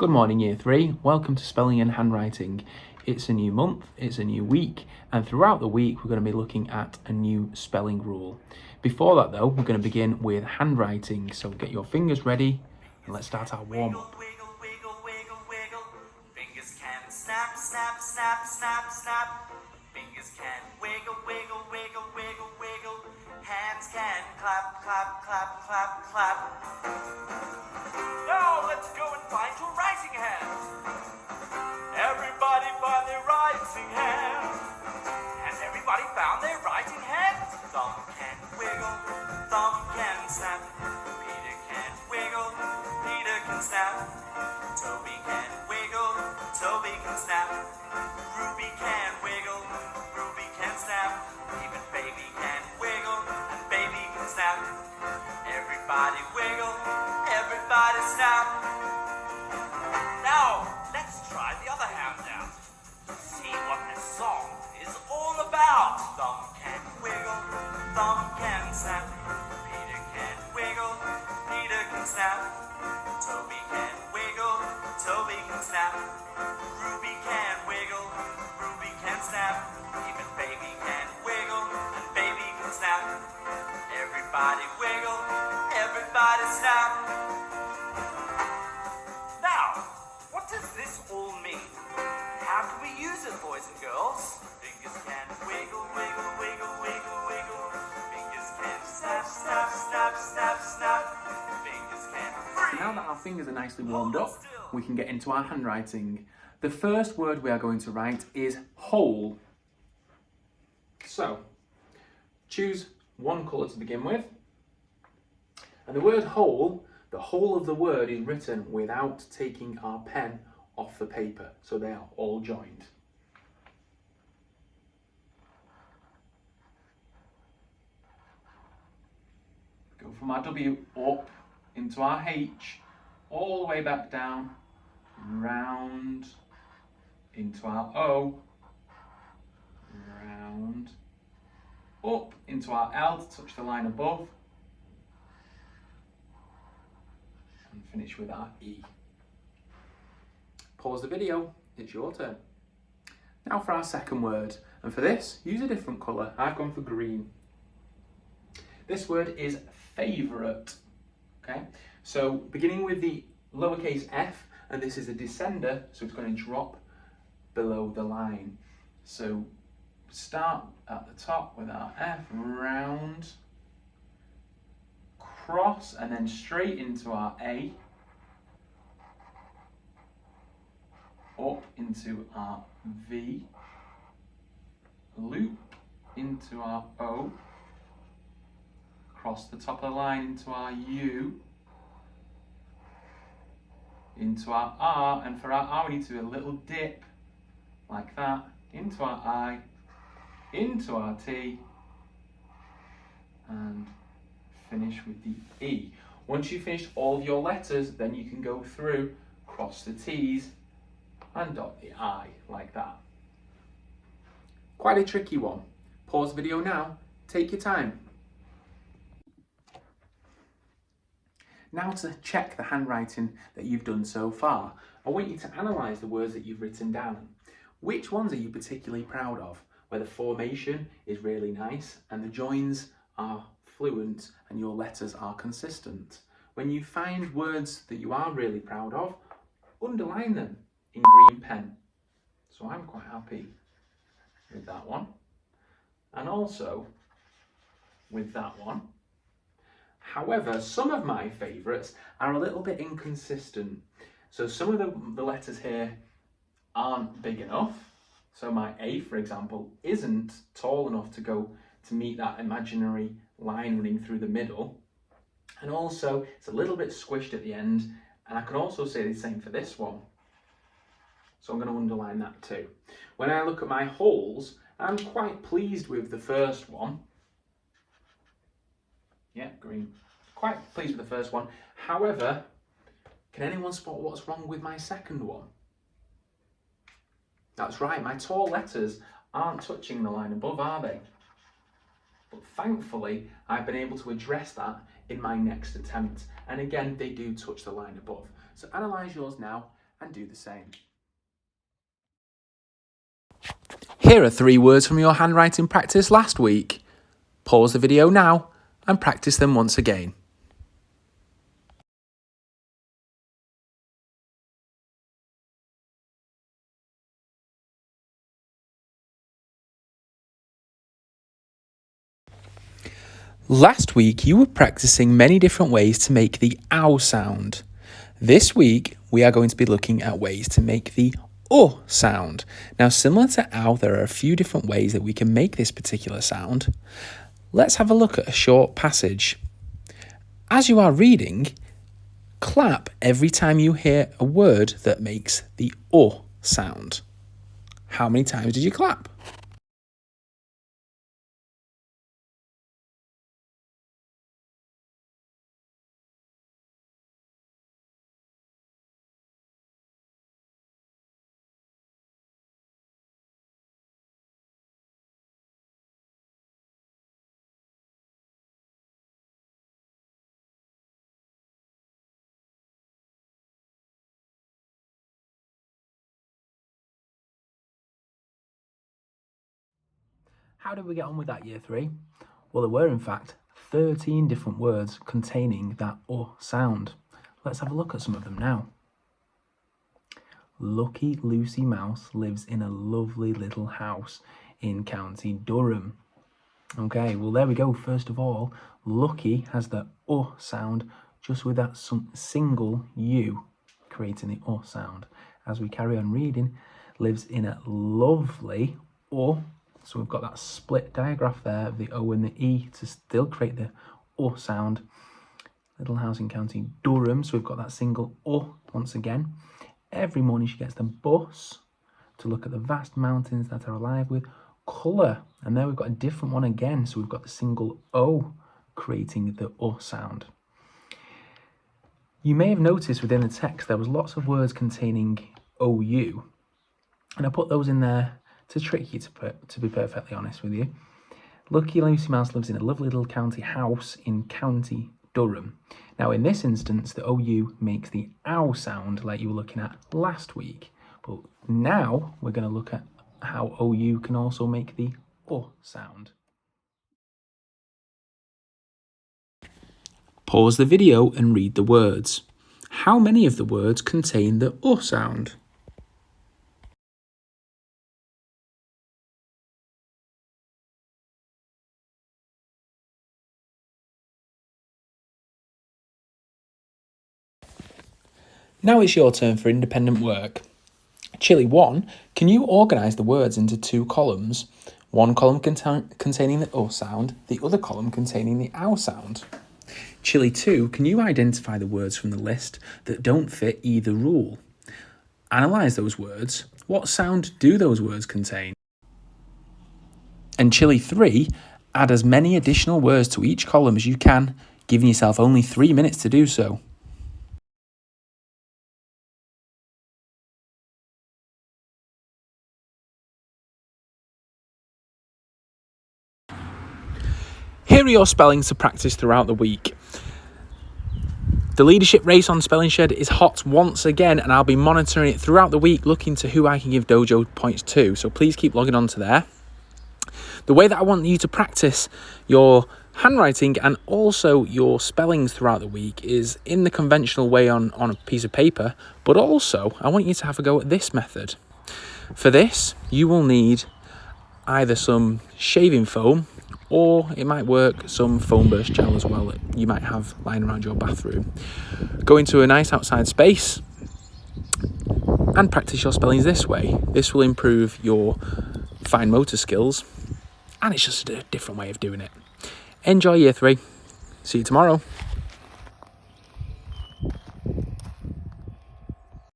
Good morning, Year 3. Welcome to Spelling and Handwriting. It's a new month, it's a new week, and throughout the week we're going to be looking at a new spelling rule. Before that though, we're going to begin with handwriting, so get your fingers ready and let's start our warm-up. Wiggle, wiggle, wiggle, wiggle. Fingers can snap, snap, snap, snap, snap. Fingers can wiggle, wiggle, wiggle, wiggle, wiggle. Hands can clap, clap, clap, clap, clap. Now let's go and find your writing hands. Everybody find their writing hands. Has everybody found their writing hands? Thumb can wiggle, thumb can snap. Peter can wiggle, Peter can snap. Toby can wiggle, Toby can snap. Ruby can wiggle, Ruby can snap. Even Baby can wiggle, and Baby can snap. Everybody wiggle, everybody snap. Now, let's try the other hand out. See what this song is all about. Thumb can wiggle, thumb can snap. Peter can wiggle, Peter can snap. Toby can wiggle, Toby can snap. Ruby can wiggle, Ruby can snap. Even Baby can wiggle, and Baby can snap. Everybody wiggle, everybody snap. Now, what does this all mean? How can we use it, boys and girls? Fingers can wiggle, wiggle, wiggle, wiggle, wiggle. Fingers can snap, snap, snap, snap, snap. Fingers can freeze. Now that our fingers are nicely warmed up, we can get into our handwriting. The first word we are going to write is whole. So, choose one colour to begin with. And the word whole, the whole of the word is written without taking our pen off the paper. So they are all joined. Go from our W up into our H, all the way back down, round, into our O, round, up into our L to touch the line above, and finish with our E. Pause the video, it's your turn. Now for our second word, and for this, use a different colour. I've gone for green. This word is favourite, okay? So beginning with the lowercase f, and this is a descender, so it's going to drop below the line. So start at the top with our F, round, cross, and then straight into our A, up into our V, loop into our O, across the top of the line into our U, into our R, and for our R we need to do a little dip, like that, into our I, into our T, and finish with the E. Once you've finished all of your letters, then you can go through, cross the T's, and dot the I, like that. Quite a tricky one. Pause the video now, take your time. Now to check the handwriting that you've done so far, I want you to analyse the words that you've written down. Which ones are you particularly proud of? Where the formation is really nice and the joins are fluent and your letters are consistent. When you find words that you are really proud of, underline them in green pen. So I'm quite happy with that one. And also with that one. However, some of my favourites are a little bit inconsistent. So some of the letters here aren't big enough. So my A, for example, isn't tall enough to meet that imaginary line running through the middle. And also, it's a little bit squished at the end. And I can also say the same for this one. So I'm going to underline that too. When I look at my holes, I'm quite pleased with the first one. Yeah, green. Quite pleased with the first one. However, can anyone spot what's wrong with my second one? That's right, my tall letters aren't touching the line above, are they? But thankfully, I've been able to address that in my next attempt. And again, they do touch the line above. So analyse yours now and do the same. Here are 3 words from your handwriting practice last week. Pause the video now and practice them once again. Last week you were practicing many different ways to make the ow sound. This week we are going to be looking at ways to make the sound. Now, similar to ow, there are a few different ways that we can make this particular sound. Let's have a look at a short passage. As you are reading, clap every time you hear a word that makes the sound. How many times did you clap? How did we get on with that, year 3? Well, there were in fact 13 different words containing that sound. Let's have a look at some of them now. Lucky Lucy Mouse lives in a lovely little house in County Durham. Okay, well there we go. First of all, lucky has the sound just with that single U, creating the sound. As we carry on reading, lives in a lovely so we've got that split digraph there of the O and the E to still create the sound. Little house in County Durham, so we've got that single once again. Every morning she gets the bus to look at the vast mountains that are alive with colour. And there we've got a different one again, so we've got the single O creating the sound. You may have noticed within the text there was lots of words containing OU, and I put those in there to trick you, to be perfectly honest with you. Lucky Lucy Mouse lives in a lovely little county house in County Durham. Now in this instance, the OU makes the ow sound like you were looking at last week. But now we're going to look at how OU can also make the sound. Pause the video and read the words. How many of the words contain the sound? Now it's your turn for independent work. Chili 1, can you organise the words into 2 columns? One column containing the sound, the other column containing the ow sound. Chili 2, can you identify the words from the list that don't fit either rule? Analyse those words. What sound do those words contain? And Chili 3, add as many additional words to each column as you can, giving yourself only 3 minutes to do so. Here are your spellings to practice throughout the week. The leadership race on Spelling Shed is hot once again, and I'll be monitoring it throughout the week, looking to who I can give dojo points to. So please keep logging on to there. The way that I want you to practice your handwriting and also your spellings throughout the week is in the conventional way on a piece of paper, but also I want you to have a go at this method. For this, you will need either some shaving foam, or it might work some foam burst gel as well that you might have lying around your bathroom. Go into a nice outside space and practice your spellings this way. This will improve your fine motor skills, and it's just a different way of doing it. Enjoy year 3. See you tomorrow.